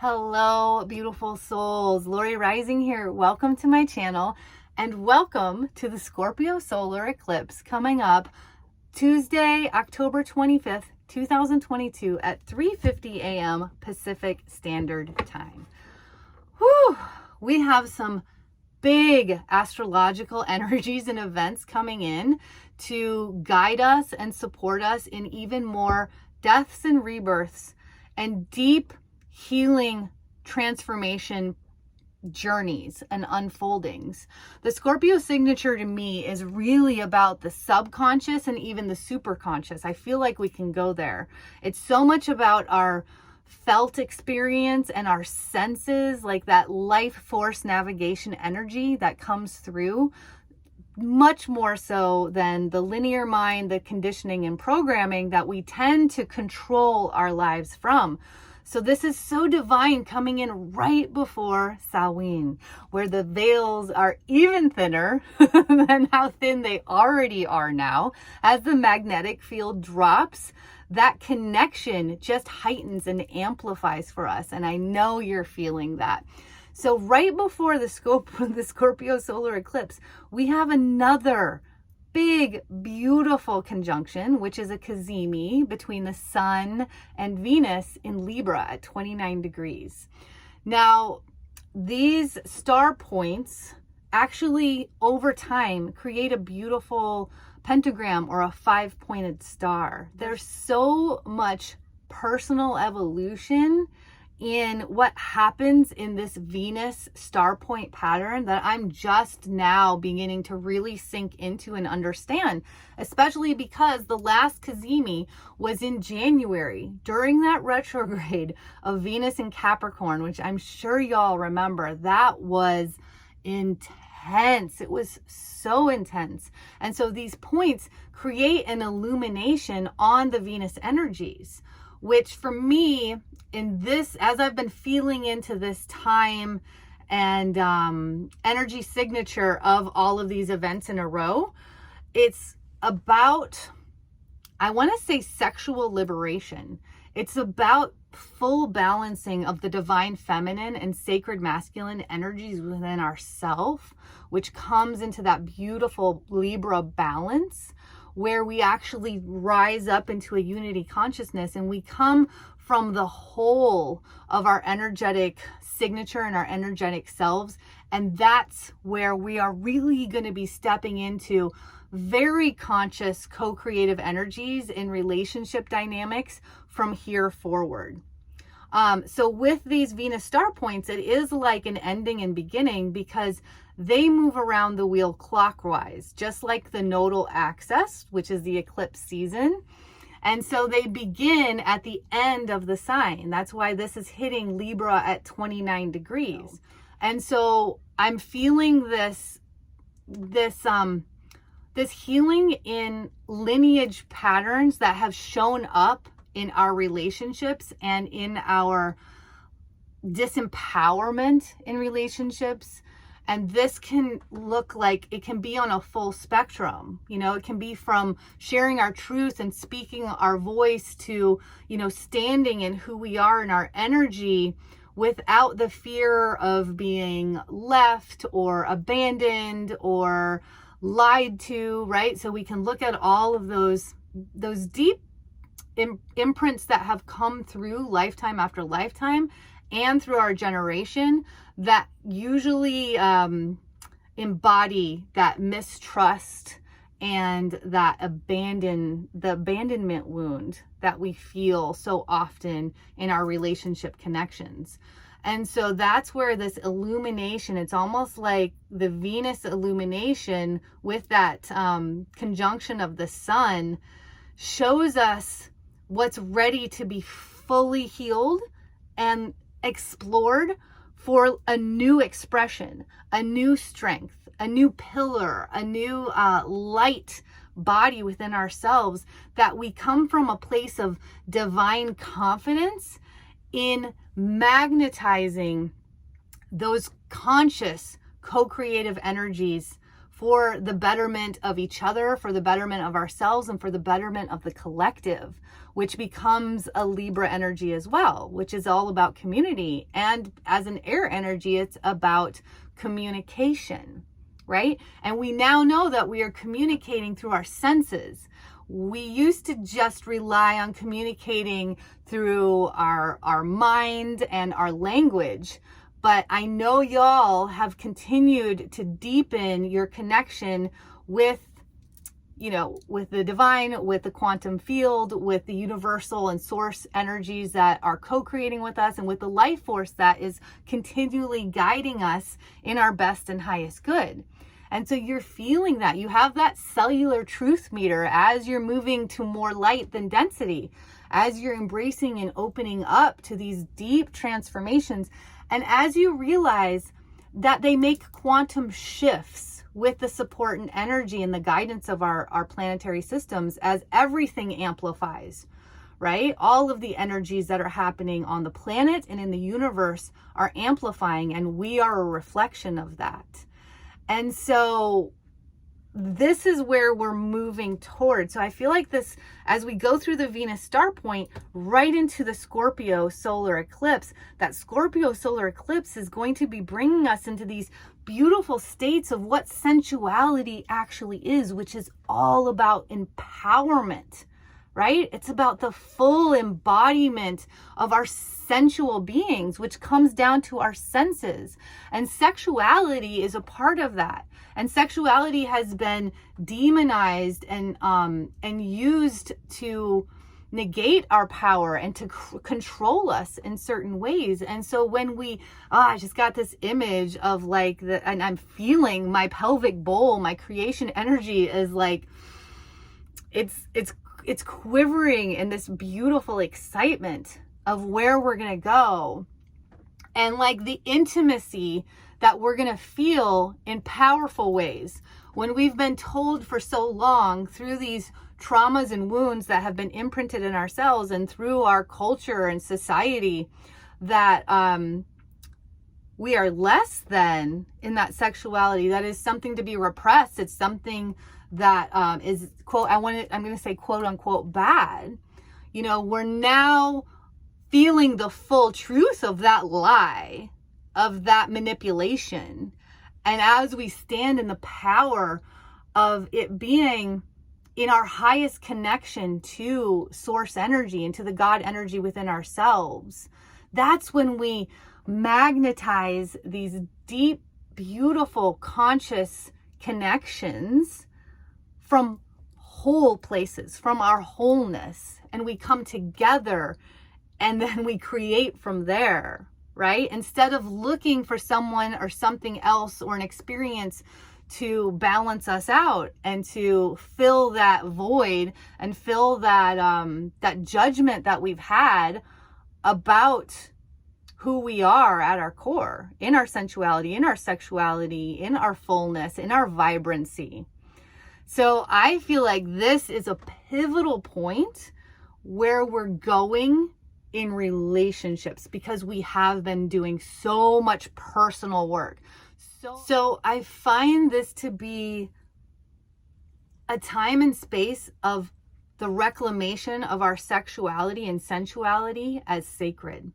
Hello, beautiful souls. Lori Rising here. Welcome to my channel and welcome to the Scorpio Solar Eclipse coming up Tuesday, October 25th, 2022 at 3:50 a.m. Pacific Standard Time. Whew, we have some big astrological energies and events coming in to guide us and support us in even more deaths and rebirths and deep healing transformation journeys and unfoldings. The Scorpio signature to me is really about the subconscious and even the superconscious. I feel like we can go there. It's so much about our felt experience and our senses, like that life force navigation energy that comes through, much more so than the linear mind, the conditioning and programming that we tend to control our lives from. So this is so divine, coming in right before Samhain, where the veils are even thinner than how thin they already are now. As the magnetic field drops, that connection just heightens and amplifies for us. And I know you're feeling that. So right before the Scorpio solar eclipse, we have another big, beautiful conjunction, which is a cazimi between the sun and Venus in Libra at 29 degrees. Now, these star points actually over time create a beautiful pentagram or a five-pointed star. There's so much personal evolution in what happens in this Venus star point pattern that I'm just now beginning to really sink into and understand, especially because the last cazimi was in January during that retrograde of Venus in Capricorn, which I'm sure y'all remember. That was intense. It was so intense. And so these points create an illumination on the Venus energies, which for me, in this, as I've been feeling into this time and energy signature of all of these events in a row, it's about, I want to say, sexual liberation. It's about full balancing of the divine feminine and sacred masculine energies within ourself, which comes into that beautiful Libra balance where we actually rise up into a unity consciousness and we come from the whole of our energetic signature and our energetic selves. And that's where we are really going to be stepping into very conscious co-creative energies in relationship dynamics from here forward. So with these Venus star points, it is like an ending and beginning because they move around the wheel clockwise, just like the nodal axis, which is the eclipse season. And so they begin at the end of the sign. That's why this is hitting Libra at 29 degrees. And so I'm feeling this healing in lineage patterns that have shown up in our relationships and in our disempowerment in relationships. And this can look like, it can be on a full spectrum. You know, it can be from sharing our truth and speaking our voice to, you know, standing in who we are in our energy without the fear of being left or abandoned or lied to, right? So we can look at all of those deep imprints that have come through lifetime after lifetime and through our generation that usually embody that mistrust and that abandonment wound that we feel so often in our relationship connections. And so that's where this illumination, it's almost like the Venus illumination with that conjunction of the sun shows us what's ready to be fully healed and explored for a new expression, a new strength, a new pillar, a new light body within ourselves, that we come from a place of divine confidence in magnetizing those conscious co-creative energies for the betterment of each other, for the betterment of ourselves, and for the betterment of the collective, which becomes a Libra energy as well, which is all about community. And as an air energy, it's about communication, right? And we now know that we are communicating through our senses. We used to just rely on communicating through our mind and our language. But I know y'all have continued to deepen your connection with, with the divine, with the quantum field, with the universal and source energies that are co-creating with us, and with the life force that is continually guiding us in our best and highest good. And so you're feeling that. You have that cellular truth meter as you're moving to more light than density, as you're embracing and opening up to these deep transformations. And as you realize that they make quantum shifts with the support and energy and the guidance of our planetary systems, as everything amplifies, right? All of the energies that are happening on the planet and in the universe are amplifying, and we are a reflection of that. And so this is where we're moving toward. So I feel like this, as we go through the Venus star point right into the Scorpio solar eclipse, that Scorpio solar eclipse is going to be bringing us into these beautiful states of what sensuality actually is, which is all about empowerment, right? It's about the full embodiment of our sensual beings, which comes down to our senses. And sexuality is a part of that. And sexuality has been demonized and used to negate our power and to control us in certain ways. And so when I just got this image of and I'm feeling my pelvic bowl, my creation energy is like, it's quivering in this beautiful excitement of where we're going to go, and like the intimacy that we're going to feel in powerful ways when we've been told for so long through these traumas and wounds that have been imprinted in ourselves and through our culture and society that we are less than in that sexuality. That is something to be repressed. It's something that is I'm going to say quote unquote bad. We're now feeling the full truth of that lie, of that manipulation. And as we stand in the power of it being in our highest connection to source energy and to the God energy within ourselves, that's when we magnetize these deep, beautiful, conscious connections from whole places, from our wholeness, and we come together and then we create from there, right? Instead of looking for someone or something else or an experience to balance us out and to fill that void and fill that that judgment that we've had about who we are at our core, in our sensuality, in our sexuality, in our fullness, in our vibrancy. So I feel like this is a pivotal point where we're going in relationships, because we have been doing so much personal work. So I find this to be a time and space of the reclamation of our sexuality and sensuality as sacred.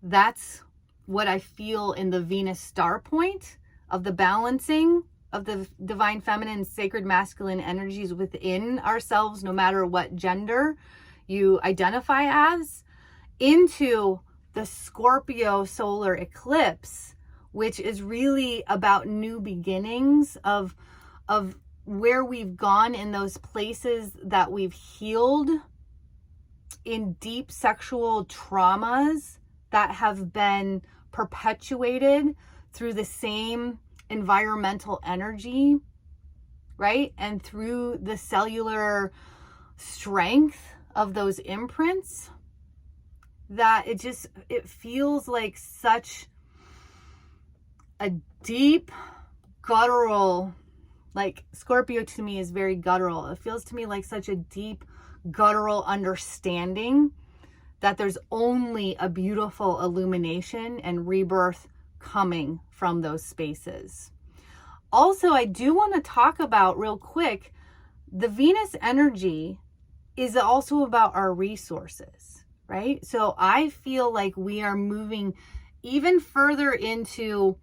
That's what I feel in the Venus star point of the balancing of the divine feminine and sacred masculine energies within ourselves, no matter what gender you identify as, into the Scorpio solar eclipse, which is really about new beginnings of where we've gone in those places that we've healed in deep sexual traumas that have been perpetuated through the same environmental energy, right? And through the cellular strength of those imprints, that it feels like such a deep, guttural, like Scorpio to me is very guttural. It feels to me like such a deep, guttural understanding that there's only a beautiful illumination and rebirth coming from those spaces. Also, I do want to talk about real quick, the Venus energy is also about our resources, right? So I feel like we are moving even further into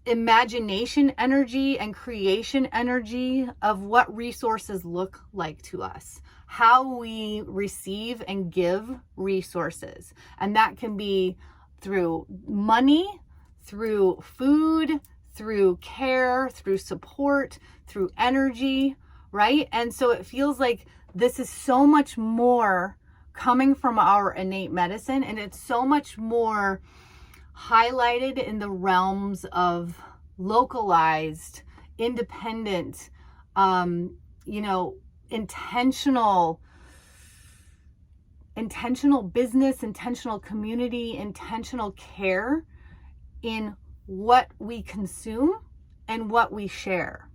imagination energy and creation energy of what resources look like to us, how we receive and give resources. And that can be through money, through food, through care, through support, through energy, right? And so it feels like this is so much more coming from our innate medicine, and it's so much more highlighted in the realms of localized, independent, intentional business, intentional community, intentional care in what we consume and what we share.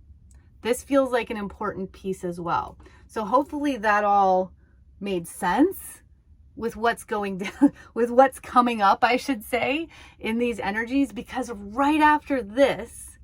This feels like an important piece as well. So hopefully that all made sense with what's going down, with what's coming up, I should say, in these energies, because right after this,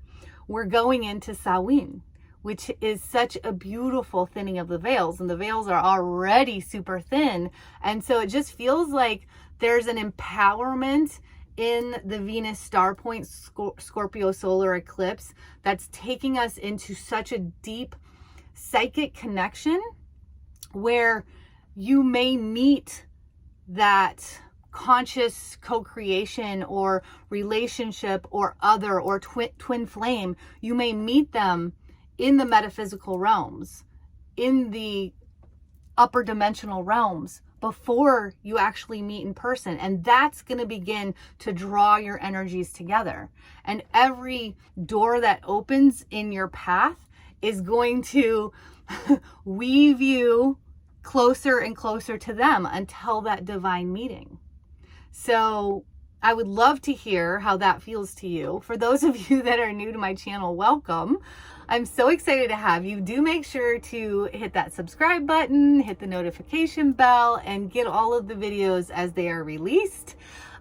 we're going into Samhain, which is such a beautiful thinning of the veils, and the veils are already super thin. And so it just feels like there's an empowerment in the Venus star point Scorpio solar eclipse that's taking us into such a deep psychic connection where you may meet that conscious co-creation or relationship or other or twin flame. You may meet them in the metaphysical realms, in the upper dimensional realms, before you actually meet in person. And that's going to begin to draw your energies together. And every door that opens in your path is going to weave you closer and closer to them until that divine meeting. So I would love to hear how that feels to you. For those of you that are new to my channel, welcome. I'm so excited to have you. Do make sure to hit that subscribe button, hit the notification bell, and get all of the videos as they are released.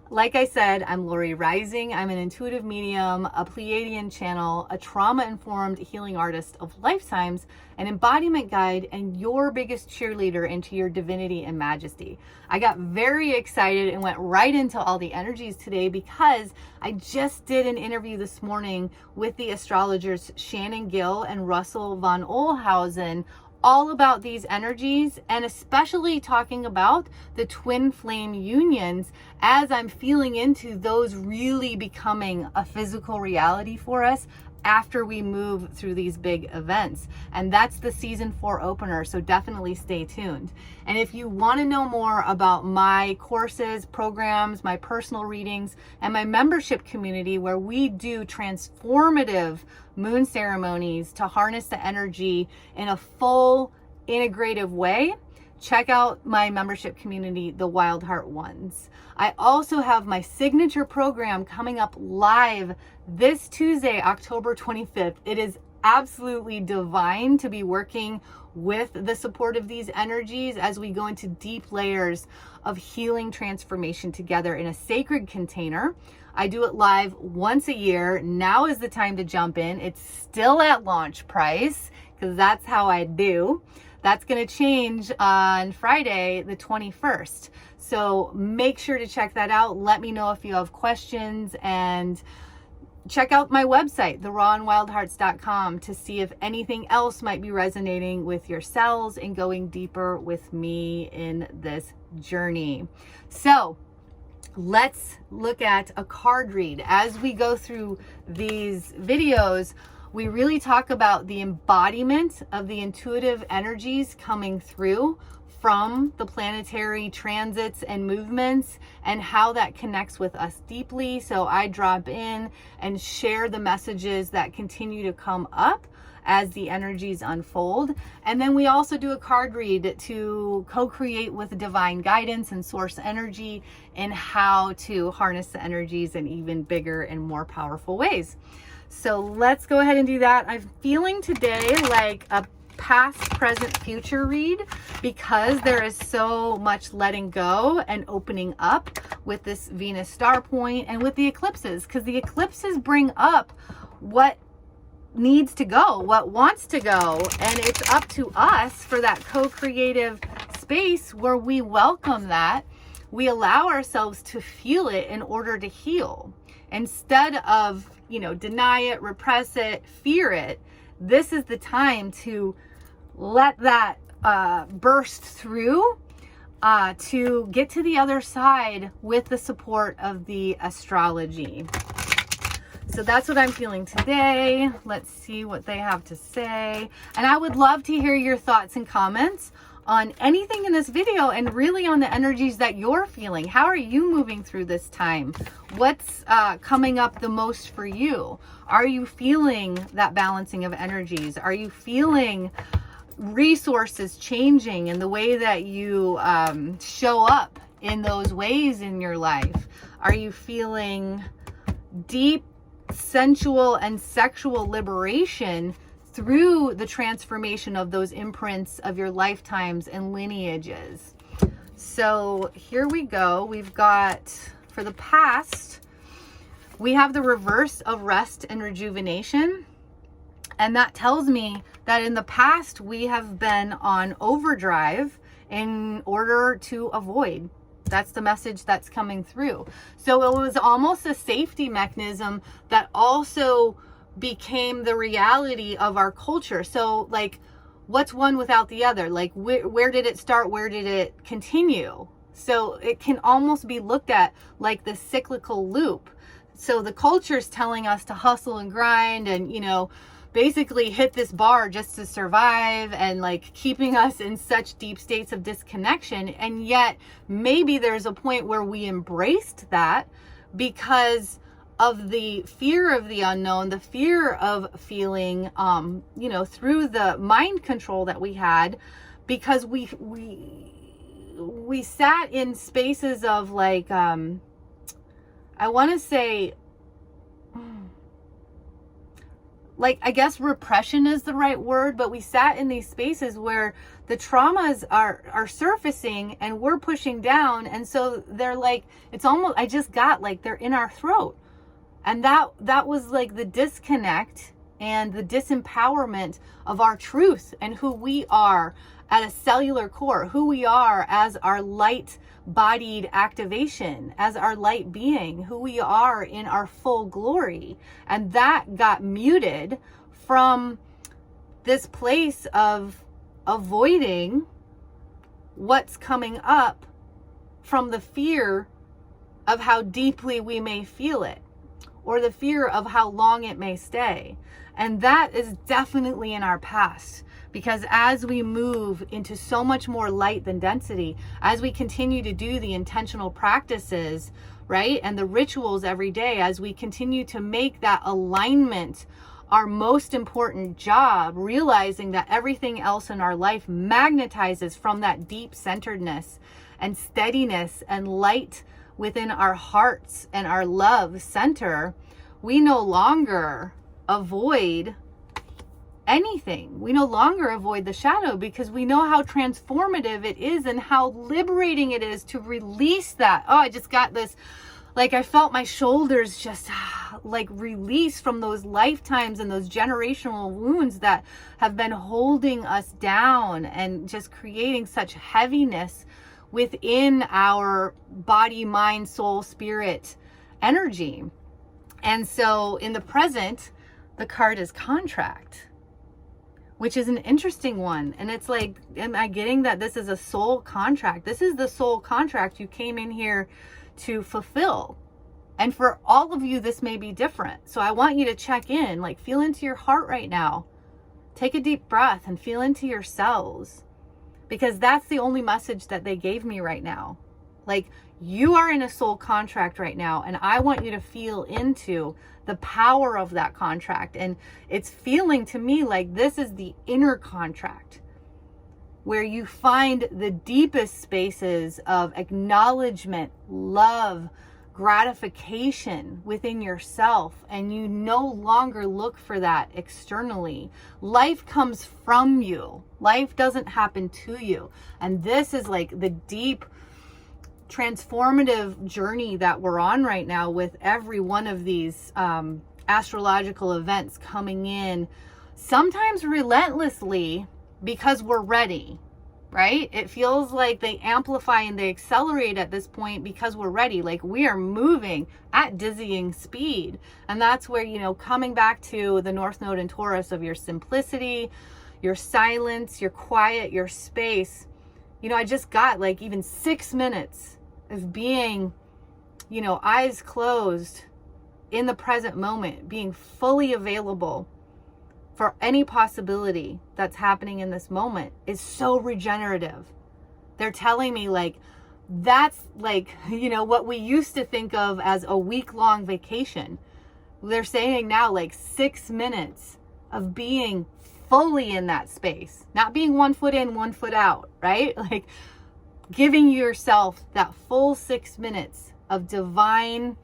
Like I said, I'm Lori Rising. I'm an intuitive medium, a Pleiadian channel, a trauma-informed healing artist of lifetimes, an embodiment guide, and your biggest cheerleader into your divinity and majesty. I got very excited and went right into all the energies today because I just did an interview this morning with the astrologers Shannon Gill and Russell von Ohlhausen, all about these energies, and especially talking about the twin flame unions as I'm feeling into those really becoming a physical reality for us after we move through these big events. And that's the season 4 opener, so definitely stay tuned. And if you want to know more about my courses, programs, my personal readings, and my membership community where we do transformative moon ceremonies to harness the energy in a full integrative way, check out my membership community, the Wild Heart Ones. I also have my signature program coming up live this Tuesday, October 25th. It is absolutely divine to be working with the support of these energies as we go into deep layers of healing transformation together in a sacred container. I do it live once a year. Now is the time to jump in. It's still at launch price because that's how I do. That's going to change on Friday, the 21st. So make sure to check that out. Let me know if you have questions, and check out my website, therawandwildhearts.com, to see if anything else might be resonating with your cells and going deeper with me in this journey. So let's look at a card read. As we go through these videos, we really talk about the embodiment of the intuitive energies coming through from the planetary transits and movements and how that connects with us deeply. So I drop in and share the messages that continue to come up as the energies unfold. And then we also do a card read to co-create with divine guidance and source energy and how to harness the energies in even bigger and more powerful ways. So let's go ahead and do that. I'm feeling today like a past, present, future read because there is so much letting go and opening up with this Venus star point and with the eclipses, because the eclipses bring up what needs to go, what wants to go. And it's up to us for that co-creative space where we welcome that. We allow ourselves to feel it in order to heal. Instead of, deny it, repress it, fear it, this is the time to let that burst through to get to the other side with the support of the astrology. So that's what I'm feeling today. Let's see what they have to say. And I would love to hear your thoughts and comments on anything in this video, and really on the energies that you're feeling. How are you moving through this time? What's coming up the most for you? Are you feeling that balancing of energies? Are you feeling resources changing in the way that you show up in those ways in your life? Are you feeling deep sensual and sexual liberation through the transformation of those imprints of your lifetimes and lineages? So here we go. We've got, for the past, we have the reverse of rest and rejuvenation. And that tells me that in the past, we have been on overdrive in order to avoid. That's the message that's coming through. So it was almost a safety mechanism that also became the reality of our culture. So like, what's one without the other? Like, where did it start? Where did it continue? So it can almost be looked at like the cyclical loop. So the culture is telling us to hustle and grind and, basically hit this bar just to survive, and like keeping us in such deep states of disconnection. And yet maybe there's a point where we embraced that because of the fear of the unknown, the fear of feeling, through the mind control that we had, because we sat in spaces of like, I want to say, like, I guess repression is the right word, but we sat in these spaces where the traumas are surfacing and we're pushing down. And so they're like, it's almost, I just got like, they're in our throat. And that was like the disconnect and the disempowerment of our truth and who we are at a cellular core, who we are as our light bodied activation, as our light being, who we are in our full glory. And that got muted from this place of avoiding what's coming up from the fear of how deeply we may feel it, or the fear of how long it may stay. And that is definitely in our past. Because as we move into so much more light than density, as we continue to do the intentional practices, right, and the rituals every day, as we continue to make that alignment our most important job, realizing that everything else in our life magnetizes from that deep centeredness and steadiness and light within our hearts and our love center, we no longer avoid anything. We no longer avoid the shadow, because we know how transformative it is and how liberating it is to release that. Oh, I just got this, like, I felt my shoulders just like release from those lifetimes and those generational wounds that have been holding us down and just creating such heaviness within our body, mind, soul, spirit energy. And so in the present, the card is contract, which is an interesting one. And it's like, am I getting that this is a soul contract? This is the soul contract you came in here to fulfill. And for all of you, this may be different. So I want you to check in, like, feel into your heart right now. Take a deep breath and feel into your cells, because that's the only message that they gave me right now. Like, you are in a soul contract right now, and I want you to feel into the power of that contract. And it's feeling to me like this is the inner contract, where you find the deepest spaces of acknowledgement, love, gratification within yourself, and you no longer look for that externally. Life comes from you. Life doesn't happen to you. And this is like the deep transformative journey that we're on right now with every one of these astrological events coming in, sometimes relentlessly, because we're ready, right? It feels like they amplify and they accelerate at this point because we're ready. Like we are moving at dizzying speed. And that's where, you know, coming back to the North Node in Taurus of your simplicity, your silence, your quiet, your space. You know, I just got like even 6 minutes of being, you know, eyes closed in the present moment, being fully available for any possibility that's happening in this moment is so regenerative. They're telling me like, that's like, you know, what we used to think of as a week-long vacation. They're saying now like 6 minutes of being fully in that space, not being 1 foot in, 1 foot out, right? Like giving yourself that full 6 minutes of divine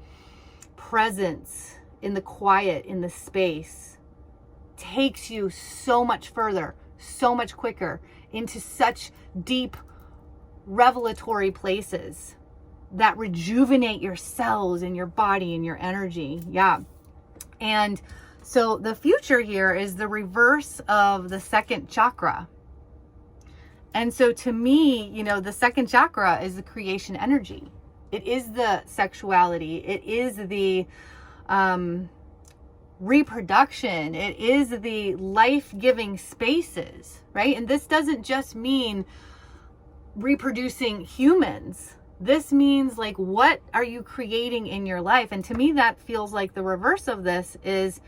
presence in the quiet, in the space, takes you so much further, so much quicker into such deep revelatory places that rejuvenate your cells and your body and your energy. Yeah. And so the future here is the reverse of the second chakra. And so to me, you know, the second chakra is the creation energy. It is the sexuality. It is the reproduction. It is the life-giving spaces, right? And this doesn't just mean reproducing humans. This means like, what are you creating in your life? And to me, that feels like the reverse of this is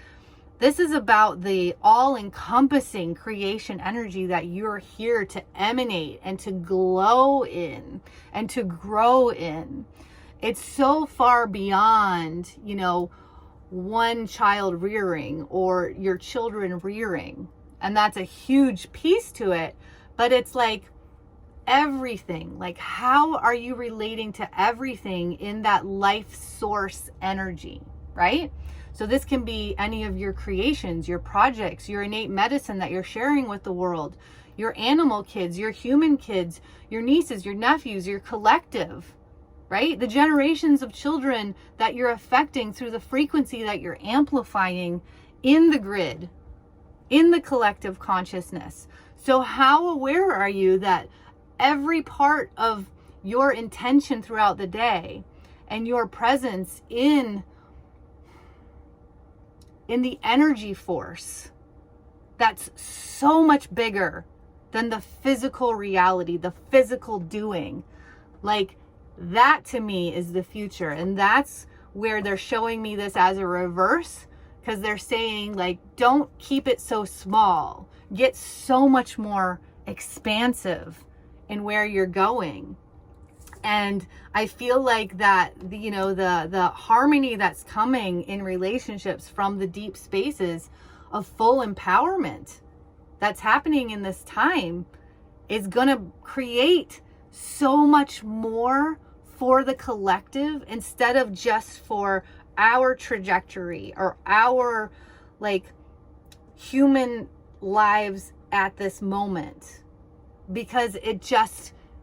about the all-encompassing creation energy that you're here to emanate and to glow in and to grow in. It's so far beyond, you know, one child rearing or your children rearing. And that's a huge piece to it. But it's like everything. Like, how are you relating to everything in that life source energy, right? So this can be any of your creations, your projects, your innate medicine that you're sharing with the world, your animal kids, your human kids, your nieces, your nephews, your collective, right? The generations of children that you're affecting through the frequency that you're amplifying in the grid, in the collective consciousness. So how aware are you that every part of your intention throughout the day and your presence in the energy force that's so much bigger than the physical reality, the physical doing, like that to me is the future. And that's where they're showing me this as a reverse, because they're saying like, don't keep it so small, get so much more expansive in where you're going. And I feel like that, you know, the harmony that's coming in relationships from the deep spaces of full empowerment that's happening in this time is going to create so much more for the collective instead of just for our trajectory or our like human lives at this moment, because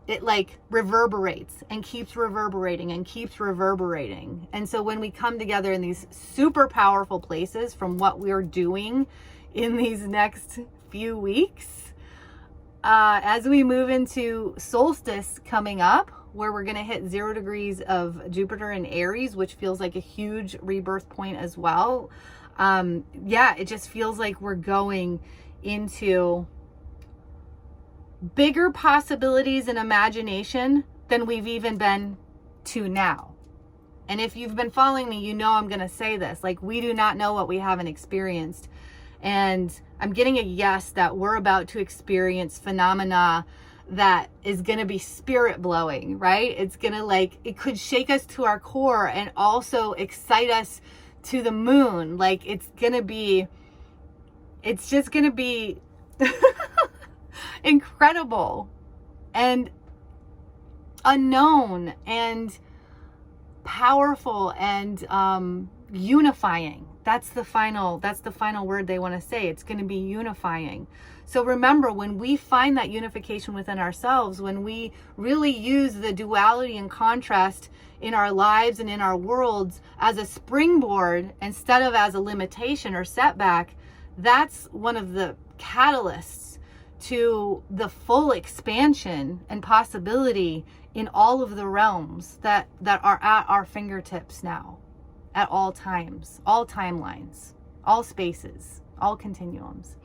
it like reverberates and keeps reverberating and keeps reverberating. And so when we come together in these super powerful places from what we're doing in these next few weeks, as we move into solstice coming up, where we're going to hit 0 degrees of Jupiter in Aries, which feels like a huge rebirth point as well. Yeah, it just feels like we're going into bigger possibilities and imagination than we've even been to now. And if you've been following me, you know I'm going to say this. Like, we do not know what we haven't experienced. And I'm getting a yes that we're about to experience phenomena that is going to be spirit blowing, right? It's going to like, it could shake us to our core and also excite us to the moon. Like, it's just going to be incredible and unknown and powerful and unifying. That's the final word they want to say. It's going to be unifying. So remember, when we find that unification within ourselves, when we really use the duality and contrast in our lives and in our worlds as a springboard instead of as a limitation or setback, that's one of the catalysts to the full expansion and possibility in all of the realms that are at our fingertips now, at all times, all timelines, all spaces, all continuums.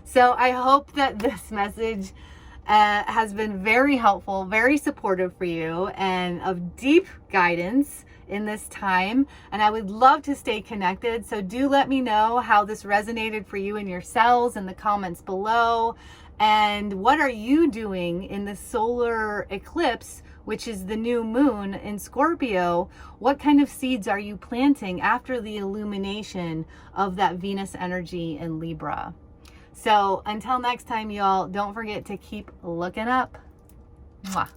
So I hope that this message has been very helpful, very supportive for you, and of deep guidance in this time. And I would love to stay connected. So do let me know how this resonated for you in your cells in the comments below. And what are you doing in the solar eclipse, which is the new moon in Scorpio? What kind of seeds are you planting after the illumination of that Venus energy in Libra? So until next time, y'all, don't forget to keep looking up. Mwah.